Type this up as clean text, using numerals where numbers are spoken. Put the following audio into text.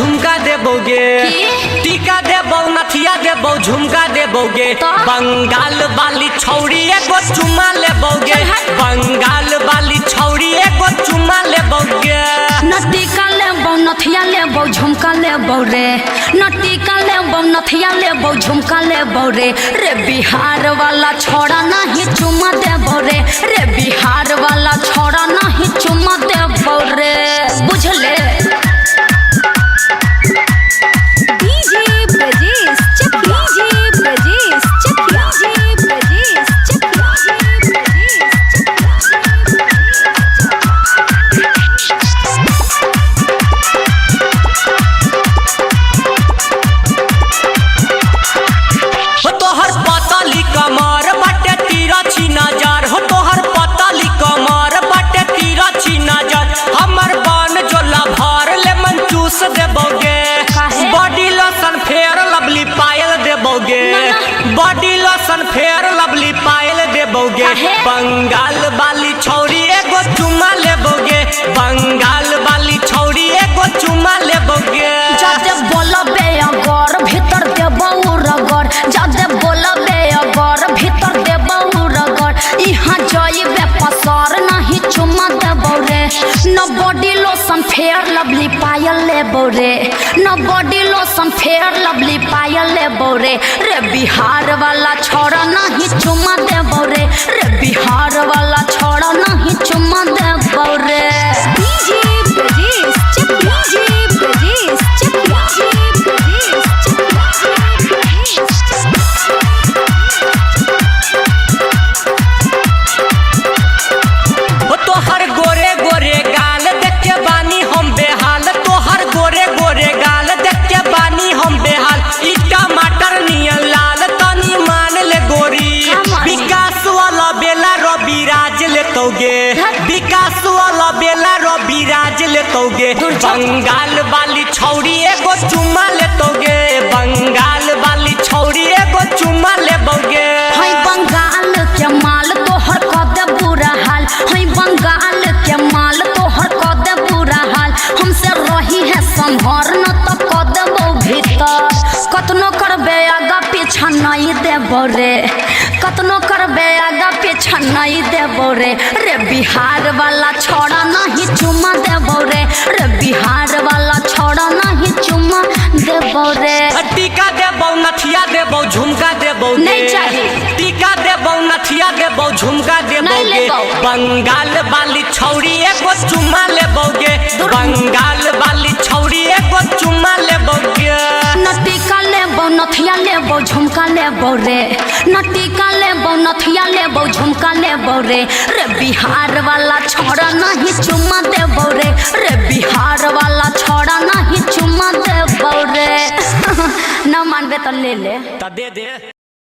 झुमका देबोगे, टीका देबो नथिया देबो झुमका देबोगे। बंगाल वाली छौरी एगो चुमा लेबोगे, बंगाल वाली छौरी एगो चुमा लेबोगे। न टीका लेबो नथिया लेबो झुमका लेबो रे, न टीका लेबो नथिया लेबो झुमका लेबो रे। रे बिहार वाला छोड़ा नहीं चुमा देबो रे, रे बिहार वाला छोड़ा नहीं चुमा देबो रे, बुझले। डीजे ब्रजेश चक, डीजे ब्रजेश चक, डीजे ब्रजेश चक, डीजे ब्रजेश हो तोहर पतली कमर बाटे तिरछी नजर, हो तोहर पतली कमर बाटे तिरछी नजर। हमर बन जोला भर लेमन जूस देबोगे, बॉडी लोशन फेयर लवली पायल देबोगे, बॉडी लोशन फेयर लवली पायल देबोगे। बंगाल वाली छौरी एगो चुमा लेबोगे, बंगाल वाली छौरी एगो चुमा लेबोगे। जादे बोलबे अगर भीतर देबो रगड़, जादे बोलबे अगर भीतर देबो रगड़। इहाँ जाइबे पसार नहीं चुमा देबो रे, न बॉडी लोशन फेयर लवली पायल लेबो रे, न बॉडी लोशन फेयर लवली पायल लेबो रे। रे बिहार वाला छोड़ा नहीं चुमा देबो रे, रे बिहार वाला छोड़ा नहीं चुमा देबो रे। डीजे ब्रजेश चक, डीजे ब्रजेश चक, डीजे ब्रजेश चक, हो तोहर गोरे गोरे गाल देख के बानी हम बेहाल, तोहर गोरे गोरे गाल देख के बानी हम बेहाल। ई टमाटर नियन लाल तनी मान ले गोरी, विकास वाला बेला रवि राज लेतोगे, विकास वाला बेला रवि राज लेतोगे। बंगाल वाली छौरी एगो चुमा लेतोगे, बंगाल वाली छौरी एगो चुमा लेबोगे। हाय बंगाल के माल तोहर कदे बुरा हाल, हाय बंगाल के माल तोहर कदे बुरा हाल। हमसे रही है संभर न तो कदबो भीतर, कतनो करबे आगा पीछा नहीं देबो रे, कतनो करबे आगा पीछा नहीं देबो रे। रे बिहार वाला छोड़ा नहीं चुमा देबो रे, रे बिहार वाला छोड़ा नहीं चुमा देबो रे। टीका देबो नथिया देबो झुमका देबो, नहीं चाहिए। टीका देबो नथिया देबो झुमका देबोगे। बंगाल वाली छौरी एगो चुमा लेबोगे, बंगाल वाली छौरी एगो चुमा लेबोगे। न टीका लेबो नथिया लेबो झुमका लेबो रे, न टीका लेबो नथिया लेबो झुमका लेबो रे। रे बिहार वाला छोड़ा नहीं चुमा देबो रे, रे बिहार वाला छोड़ा नहीं चुमा देबो रे। न मानबे तो ले ले। दे दे।